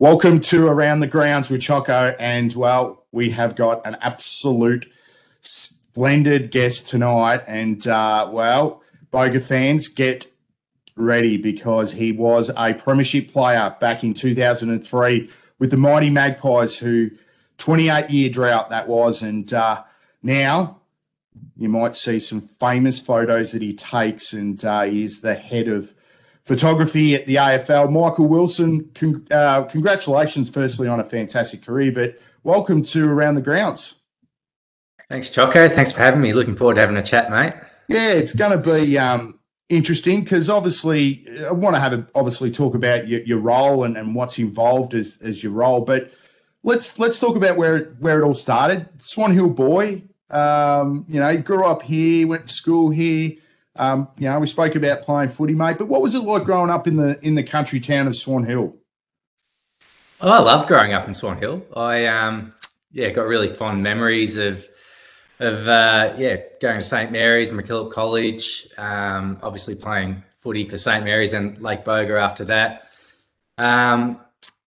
Welcome to Around the Grounds with Chocco, and well, we have got an absolute splendid guest tonight, and Boga fans, get ready because he was a premiership player back in 2003 with the mighty Magpies, who 28-year drought that was, and now you might see some famous photos that he takes, and he is the head of photography at the AFL. Michael Willson, congratulations firstly on a fantastic career, but welcome to Around the Grounds. Thanks, Chocco. Thanks for having me. Looking forward to having a chat, mate. Yeah, it's going to be interesting because obviously I want to talk about your role and what's involved as your role, but let's talk about where it all started. Swan Hill boy, you grew up here, went to school here. We spoke about playing footy, mate, but what was it like growing up in the country town of Swan Hill? Oh, I loved growing up in Swan Hill. I got really fond memories of going to St Mary's and MacKillop College. Obviously playing footy for St Mary's and Lake Boga after that.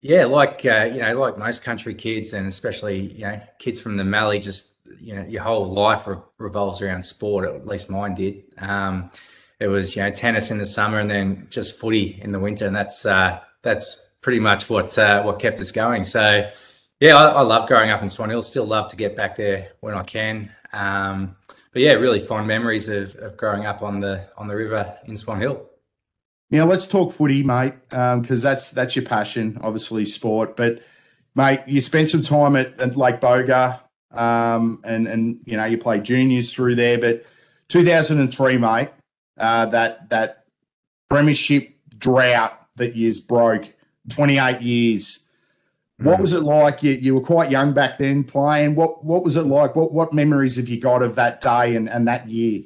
Like most country kids, and especially kids from the Mallee, just your whole life revolves around sport. At least mine did. It was tennis in the summer and then just footy in the winter, and that's pretty much what kept us going. So yeah, I love growing up in Swan Hill. Still love to get back there when I can. But yeah, really fond memories of growing up on the river in Swan Hill. Now let's talk footy, mate, because that's your passion, obviously sport. But mate, you spent some time at Lake Boga. And you played juniors through there, but 2003, mate, that premiership drought that years broke, 28 years. What was it like? You were quite young back then playing. What was it like? What memories have you got of that day and that year?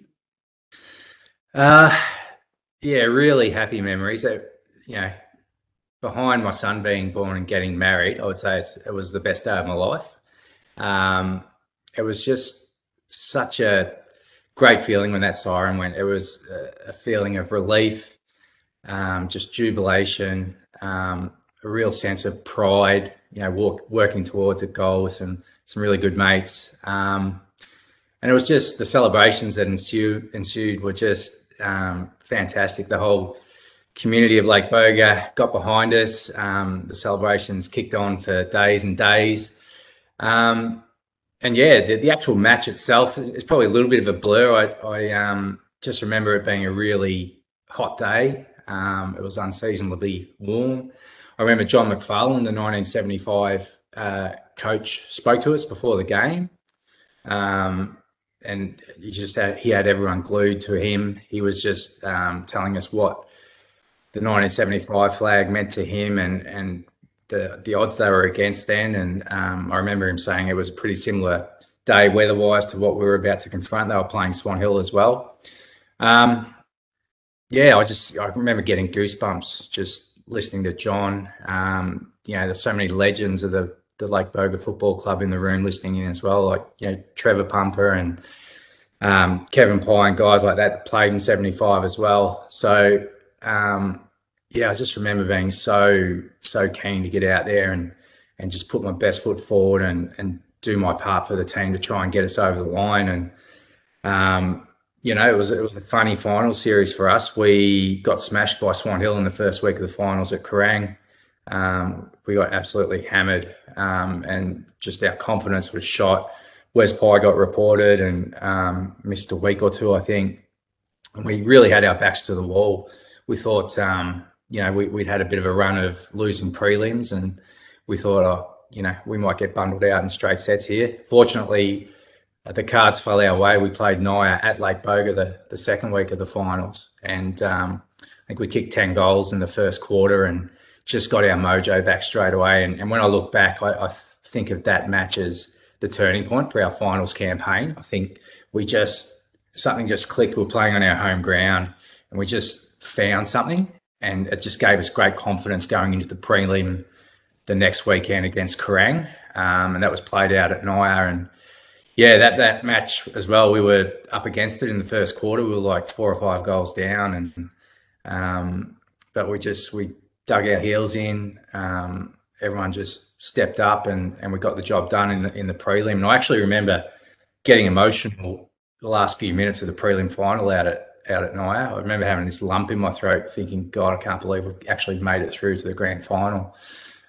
Really happy memories. Behind my son being born and getting married, I would say it was the best day of my life. It was just such a great feeling when that siren went. It was a feeling of relief, just jubilation, a real sense of pride, working towards a goal with some really good mates. And it was just the celebrations that ensued were just fantastic. The whole community of Lake Boga got behind us. The celebrations kicked on for days and days. The actual match itself is probably a little bit of a blur. I just remember it being a really hot day. It was unseasonably warm. I remember John McFarlane, the 1975 coach, spoke to us before the game. And he had everyone glued to him. He was just telling us what the 1975 flag meant to him and the odds they were against then. And I remember him saying it was a pretty similar day weather-wise to what we were about to confront. They were playing Swan Hill as well. I remember getting goosebumps just listening to John. There's so many legends of the Lake Boga Football Club in the room listening in as well, like Trevor Pumper and Kevin Pye and guys like that played in 75 as well. So I just remember being so keen to get out there and just put my best foot forward and do my part for the team to try and get us over the line. And it was a funny final series for us. We got smashed by Swan Hill in the first week of the finals at Kerrang. We got absolutely hammered, and just our confidence was shot. Wes Pye got reported and missed a week or two, I think. And we really had our backs to the wall. We thought, we'd had a bit of a run of losing prelims, and we thought, we might get bundled out in straight sets here. Fortunately, the cards fell our way. We played Naya at Lake Boga the second week of the finals, and I think we kicked 10 goals in the first quarter and just got our mojo back straight away. And when I look back, I think of that match as the turning point for our finals campaign. I think something just clicked. We were playing on our home ground, and we just found something, and it just gave us great confidence going into the prelim the next weekend against Kerrang, and that was played out at Naya. And that match as well, we were up against it in the first quarter. We were like 4 or 5 goals down, and but we dug our heels in, everyone just stepped up and we got the job done in the prelim. And I actually remember getting emotional the last few minutes of the prelim final out at Naya. I remember having this lump in my throat, thinking, God, I can't believe we've actually made it through to the grand final.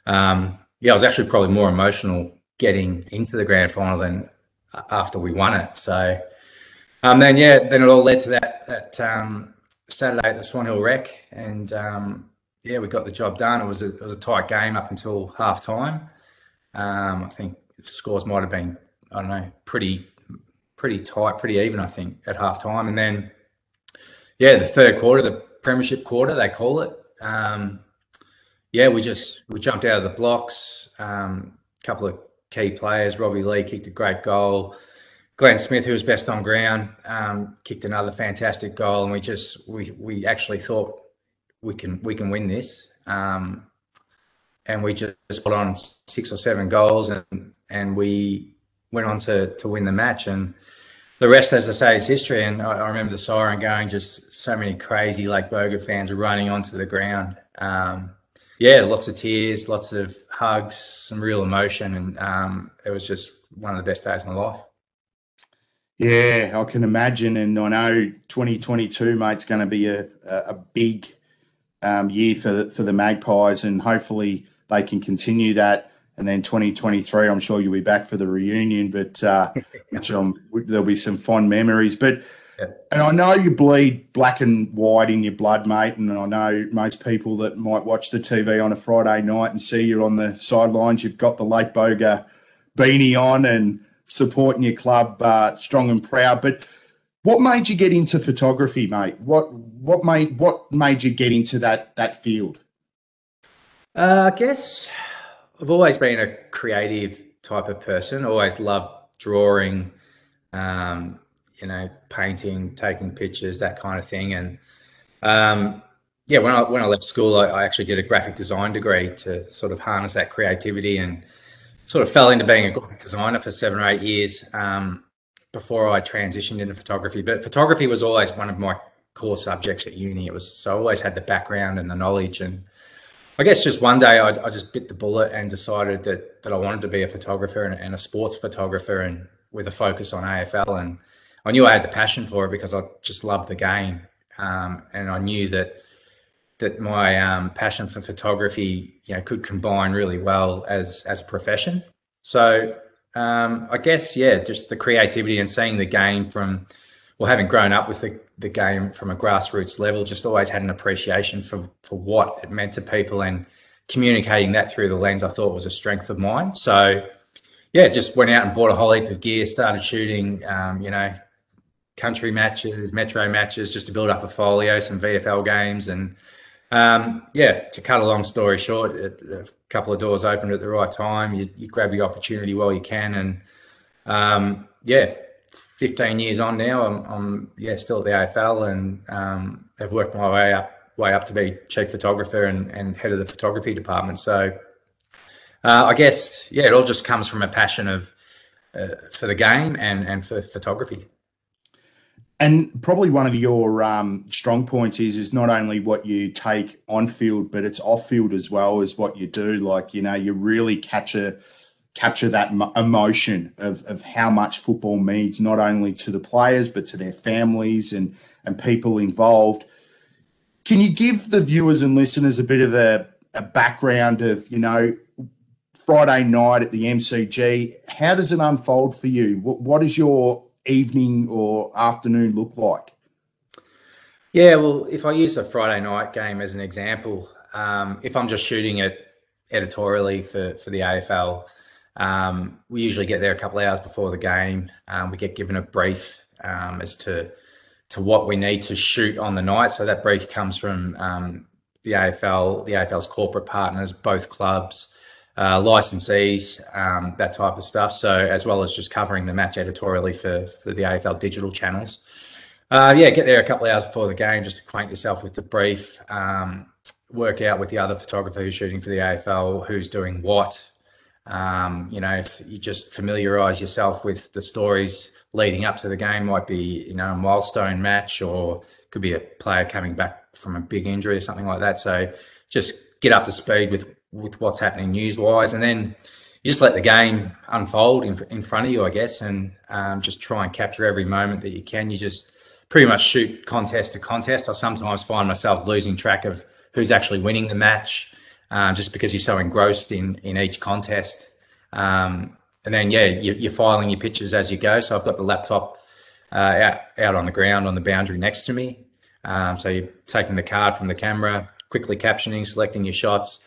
Yeah, I was actually probably more emotional getting into the grand final than after we won it. So then it all led to that Saturday at the Swan Hill Rec, and yeah, we got the job done. It was a tight game up until half time. I think the scores might have been, I don't know, pretty tight, pretty even, I think, at half time. And then, yeah, the third quarter, the premiership quarter, they call it. Yeah, we jumped out of the blocks. A couple of key players. Robbie Lee kicked a great goal. Glenn Smith, who was best on ground, kicked another fantastic goal, and we actually thought we can win this. And we just put on 6 or 7 goals, and we went on to win the match. And the rest, as I say, is history. And I remember the siren going, just so many crazy Lake Boga fans running onto the ground. Yeah, lots of tears, lots of hugs, some real emotion, and it was just one of the best days of my life. Yeah, I can imagine, and I know 2022, mate, is going to be a big year for the Magpies, and hopefully they can continue that. And then 2023, I'm sure you'll be back for the reunion, but there'll be some fond memories. But yeah. And I know you bleed black and white in your blood, mate, and I know most people that might watch the TV on a Friday night and see you on the sidelines, you've got the Lake Boga beanie on and supporting your club strong and proud. But what made you get into photography, mate? What made you get into that field? I guess I've always been a creative type of person. Always loved drawing, painting, taking pictures, that kind of thing. And yeah, when I left school, I actually did a graphic design degree to sort of harness that creativity, and sort of fell into being a graphic designer for 7 or 8 years before I transitioned into photography. But photography was always one of my core subjects at uni. So I always had the background and the knowledge. And I guess just one day I just bit the bullet and decided that I wanted to be a photographer and a sports photographer, and with a focus on AFL. And I knew I had the passion for it because I just loved the game. And I knew that my passion for photography, could combine really well as a profession. So I guess, yeah, just the creativity and seeing the game having grown up with the game from a grassroots level, just always had an appreciation for what it meant to people, and communicating that through the lens I thought was a strength of mine. So yeah, just went out and bought a whole heap of gear, started shooting, country matches, metro matches, just to build up a folio, some VFL games. And to cut a long story short, a couple of doors opened at the right time. You grab the opportunity while you can. And 15 years on now, I'm still at the AFL, and have worked my way up to be chief photographer and head of the photography department. So I guess, it all just comes from a passion for the game and for photography. And probably one of your strong points is not only what you take on field, but it's off field as well as what you do. Like, you really capture that emotion of how much football means, not only to the players, but to their families and people involved. Can you give the viewers and listeners a bit of a background of, Friday night at the MCG? How does it unfold for you? What is your evening or afternoon look like? Yeah, well, if I use a Friday night game as an example, if I'm just shooting it editorially for the AFL, we usually get there a couple of hours before the game. We get given a brief as to what we need to shoot on the night. So that brief comes from the AFL's corporate partners, both clubs, licensees, that type of stuff. So as well as just covering the match editorially for the AFL digital channels. Get there a couple of hours before the game, just acquaint yourself with the brief, work out with the other photographer who's shooting for the AFL, who's doing what. If you just familiarise yourself with the stories leading up to the game, might be, a milestone match, or could be a player coming back from a big injury or something like that. So just get up to speed with with what's happening news-wise, and then you just let the game unfold in front of you, I guess, and just try and capture every moment that you can. You just pretty much shoot contest to contest. I sometimes find myself losing track of who's actually winning the match, just because you're so engrossed in each contest. And then, yeah, you're filing your pictures as you go. So I've got the laptop out on the ground on the boundary next to me. So you're taking the card from the camera, quickly captioning, selecting your shots,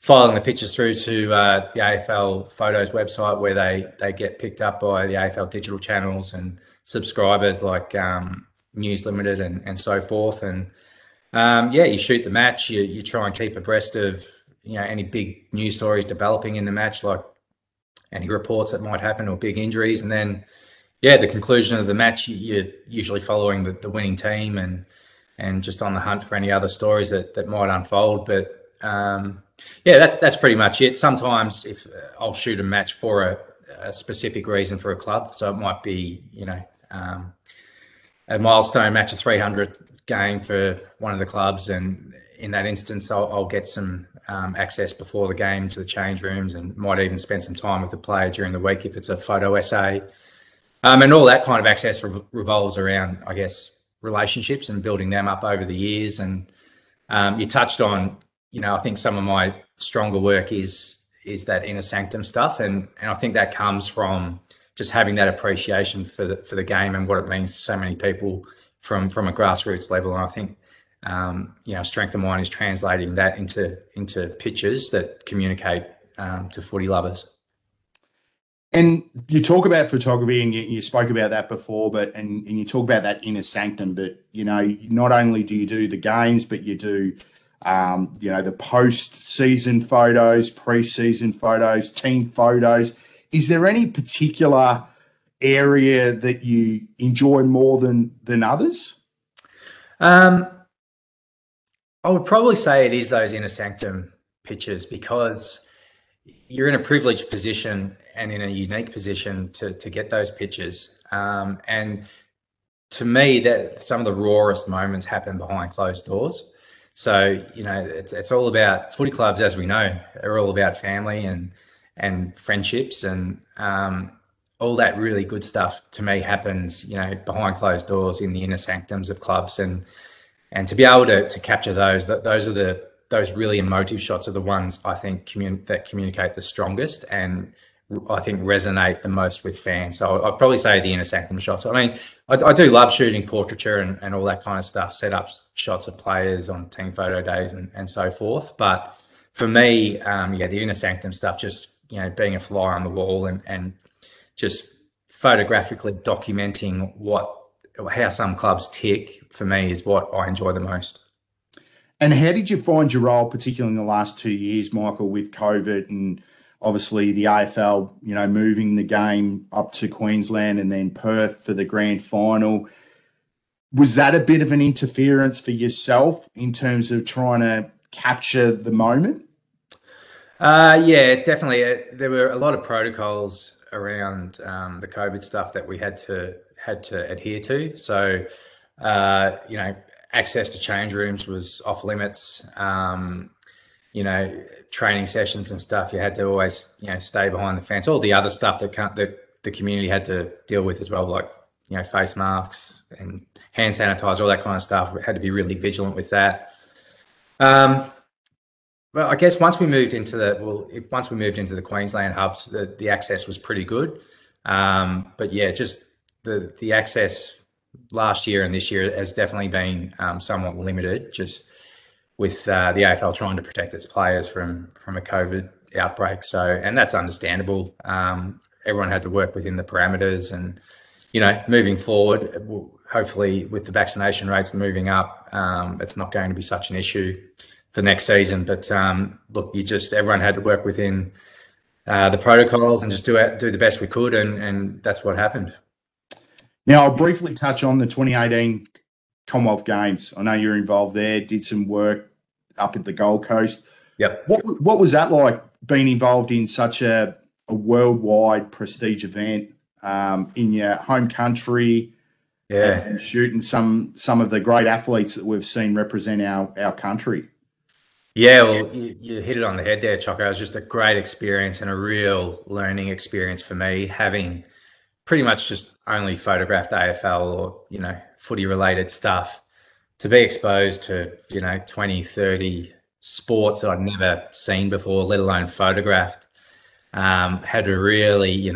filing the pictures through to the AFL Photos website, where they get picked up by the AFL digital channels and subscribers like News Limited and so forth. And yeah, you shoot the match. You try and keep abreast of any big news stories developing in the match, like any reports that might happen or big injuries. And then, yeah, the conclusion of the match, you're usually following the winning team and just on the hunt for any other stories that might unfold. But yeah, that's pretty much it. Sometimes if I'll shoot a match for a specific reason for a club, so it might be a milestone match, a 300th game for one of the clubs, and in that instance I'll get some access before the game to the change rooms, and might even spend some time with the player during the week if it's a photo essay. And all that kind of access revolves around, I guess, relationships and building them up over the years. And you touched on, I think some of my stronger work is that inner sanctum stuff, and I think that comes from just having that appreciation for the game and what it means to so many people from a grassroots level. And I think Strength of Mind is translating that into pictures that communicate to footy lovers. And you talk about photography, and you spoke about that before, and you talk about that inner sanctum, but not only do you do the games, but you do the post-season photos, pre-season photos, team photos. Is there any particular area that you enjoy more than others? I would probably say it is those inner sanctum pictures, because you're in a privileged position and in a unique position to get those pictures. And to me, that some of the rawest moments happen behind closed doors. So, it's all about footy clubs, as we know, are all about family and friendships, and all that really good stuff to me happens, behind closed doors in the inner sanctums of clubs. And to be able to capture those are those really emotive shots are the ones I think that communicate the strongest, and I think resonate the most with fans. So I'd probably say the inner sanctum shots. I mean, I do love shooting portraiture and all that kind of stuff, set up shots of players on team photo days and so forth. But for me, the inner sanctum stuff, just, being a fly on the wall and just photographically documenting how some clubs tick, for me, is what I enjoy the most. And how did you find your role, particularly in the last 2 years, Michael, with COVID and obviously the AFL, moving the game up to Queensland and then Perth for the grand final? Was that a bit of an interference for yourself in terms of trying to capture the moment? Yeah, definitely. There were a lot of protocols around the COVID stuff that we had to adhere to. So, access to change rooms was off limits. Training sessions and stuff, you had to always, stay behind the fence. All the other stuff that the community had to deal with as well, like, face masks and hand sanitizer, all that kind of stuff. We had to be really vigilant with that. Well, I guess once we moved into the Queensland hubs, the access was pretty good. But yeah, just the access last year and this year has definitely been somewhat limited, just with the AFL trying to protect its players from a COVID outbreak. So, and that's understandable. Everyone had to work within the parameters, and moving forward, hopefully with the vaccination rates moving up, it's not going to be such an issue for next season. But look, everyone had to work within the protocols and just do the best we could, and that's what happened. Now, I'll briefly touch on the 2018 Commonwealth Games. I know you're involved there, did some work up at the Gold Coast. Yep. What was that like, being involved in such a worldwide prestige event in your home country? Yeah. And shooting some of the great athletes that we've seen represent our country? Yeah, well, you hit it on the head there, Choco. It was just a great experience and a real learning experience for me, having pretty much just only photographed AFL or, footy related stuff, to be exposed to, 20, 30 sports that I'd never seen before, let alone photographed. Had to really,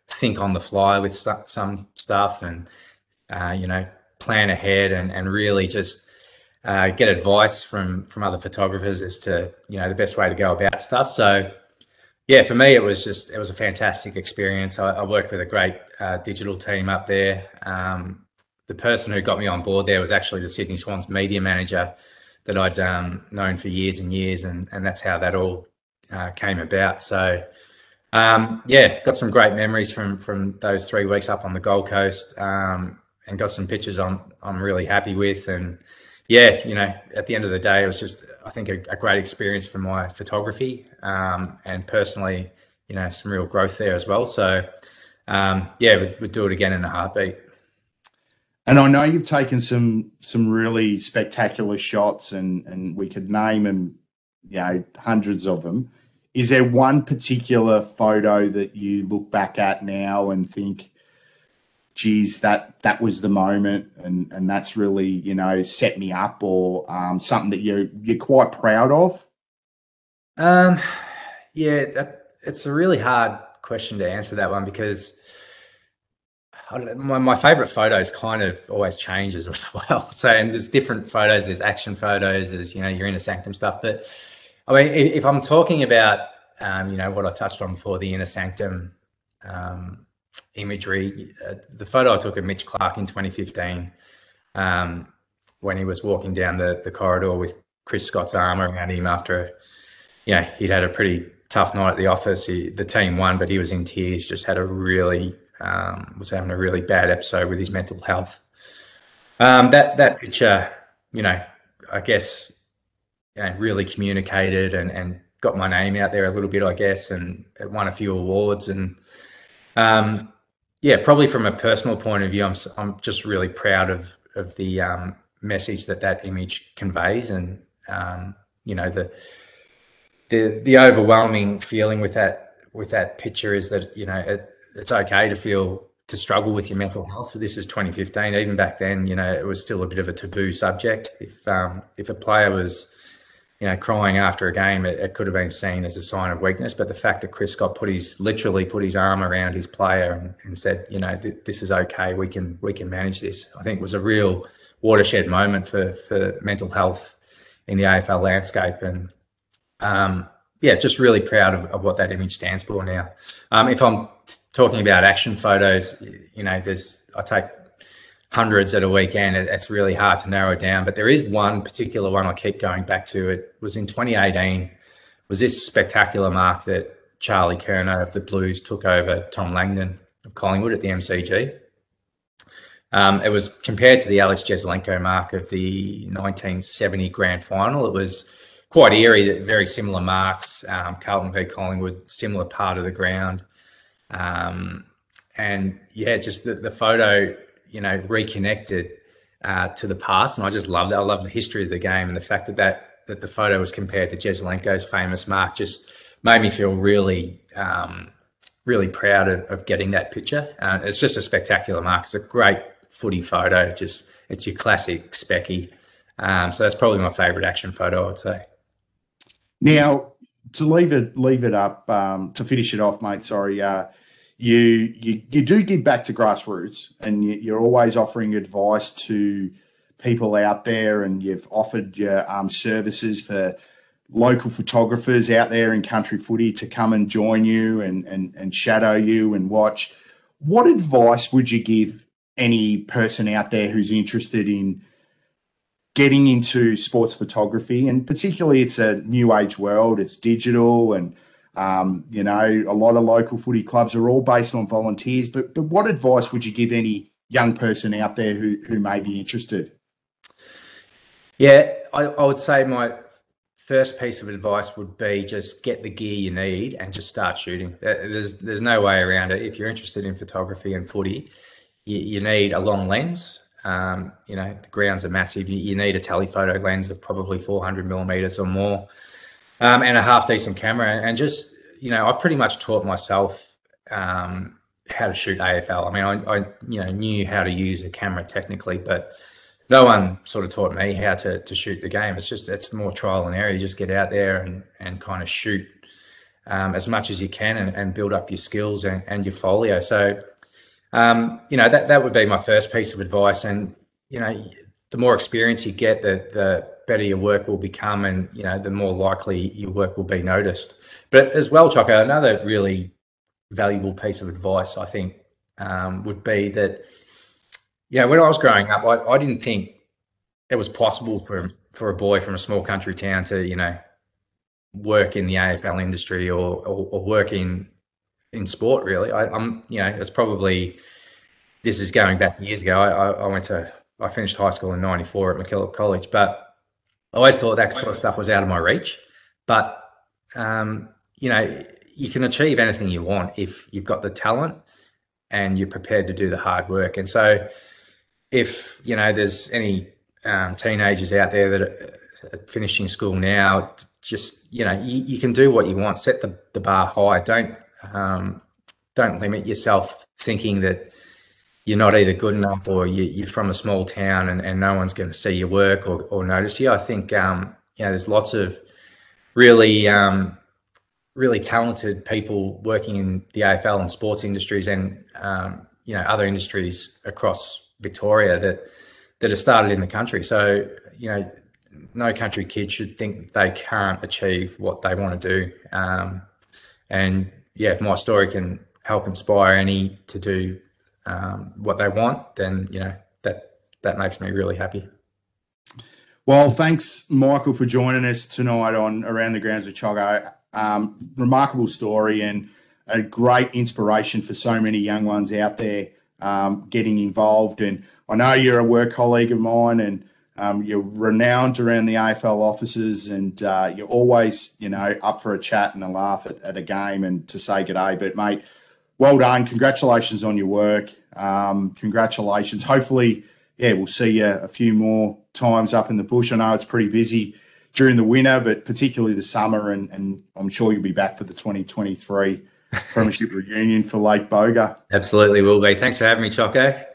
think on the fly with some stuff, and, plan ahead, and really just get advice from other photographers as to, the best way to go about stuff. So yeah, for me, it was a fantastic experience. I worked with a great digital team up there. The person who got me on board there was actually the Sydney Swans media manager that I'd known for years and years, and that's how that all came about. So yeah, got some great memories from those 3 weeks up on the Gold Coast, and got some pictures I'm really happy with. And yeah, at the end of the day, it was just, I think, a great experience for my photography, and personally, some real growth there as well. So yeah, we'd do it again in a heartbeat. And I know you've taken some really spectacular shots, and we could name them, hundreds of them. Is there one particular photo that you look back at now and think, geez, that was the moment, and that's really, set me up, or something that you're quite proud of? Yeah, it's a really hard question to answer, that one, because I don't know, my favorite photos kind of always change as well. So, and there's different photos, there's action photos, there's, your inner sanctum stuff. But I mean, if I'm talking about, what I touched on before, the inner sanctum imagery, the photo I took of Mitch Clark in 2015, when he was walking down the corridor with Chris Scott's arm around him after, he'd had a pretty tough night at the office. The team won, but he was in tears, just had was having a really bad episode with his mental health. That picture, I guess, really communicated and got my name out there a little bit, I guess, and it won a few awards. And yeah, probably from a personal point of view, I'm just really proud of the message that image conveys, and the overwhelming feeling with that picture is that, it's okay to struggle with your mental health. This is 2015. Even back then, it was still a bit of a taboo subject. If a player was, crying after a game, it could have been seen as a sign of weakness. But the fact that Chris Scott literally put his arm around his player and said, this is okay, we can manage this, I think was a real watershed moment for mental health in the AFL landscape. And yeah, just really proud of what that image stands for now. If I'm talking about action photos, I take hundreds at a weekend. It's really hard to narrow down, but there is one particular one I keep going back to. It was in 2018. It was this spectacular mark that Charlie Curnow of the Blues took over Tom Langdon of Collingwood at the MCG. It was compared to the Alex Jesaulenko mark of the 1970 grand final. It was quite eerie, very similar marks. Carlton v Collingwood, similar part of the ground. And yeah, just the photo, reconnected to the past. And I just loved it. I love the history of the game, and the fact that the photo was compared to Jesaulenko's famous mark just made me feel really, really proud of getting that picture. It's just a spectacular mark. It's a great footy photo. It's your classic specky. So that's probably my favorite action photo, I would say. Now, to leave it up, to finish it off, mate. Sorry, you do give back to grassroots, and you're always offering advice to people out there, and you've offered your services for local photographers out there in country footy to come and join you and shadow you and watch. What advice would you give any person out there who's interested in getting into sports photography? And particularly, it's a new age world, it's digital, and a lot of local footy clubs are all based on volunteers, but what advice would you give any young person out there who may be interested? Yeah, I would say my first piece of advice would be just get the gear you need and just start shooting. There's no way around it. If you're interested in photography and footy, you need a long lens, You know, the grounds are massive. You need a telephoto lens of probably 400 millimeters or more, and a half decent camera. And just, you know, I pretty much taught myself how to shoot AFL. I mean, I you know, knew how to use a camera technically, but no one sort of taught me how to shoot the game. It's more trial and error. You just get out there and kind of shoot as much as you can and build up your skills and your folio. So, you know, that would be my first piece of advice. And, you know, the more experience you get, the better your work will become, and, you know, the more likely your work will be noticed. But as well, Chocco, another really valuable piece of advice, I think, would be that, you know, when I was growing up, I didn't think it was possible for a boy from a small country town to, you know, work in the AFL industry or work in sport, really. I'm, you know, it's probably, this is going back years ago. I finished high school in '94 at MacKillop College, but I always thought that sort of stuff was out of my reach. But, you know, you can achieve anything you want if you've got the talent and you're prepared to do the hard work. And so if, you know, there's any teenagers out there that are finishing school now, just, you know, you can do what you want. Set the bar high. Don't limit yourself thinking that you're not either good enough or you're from a small town and no one's going to see your work or notice you. I think, you know, there's lots of really talented people working in the AFL and sports industries and, you know, other industries across Victoria that are started in the country. So, you know, no country kid should think they can't achieve what they want to do. And yeah, if my story can help inspire any to do what they want, then, you know, that makes me really happy. Well, thanks, Michael, for joining us tonight on Around the Grounds with Chocco. Remarkable story and a great inspiration for so many young ones out there getting involved. And I know you're a work colleague of mine, and you're renowned around the AFL offices, and you're always, you know, up for a chat and a laugh at a game and to say good day. But, mate, well done. Congratulations on your work. Congratulations. Hopefully, yeah, we'll see you a few more times up in the bush. I know it's pretty busy during the winter, but particularly the summer, and I'm sure you'll be back for the 2023 Premiership reunion for Lake Boga. Absolutely will be. Thanks for having me, Chocco.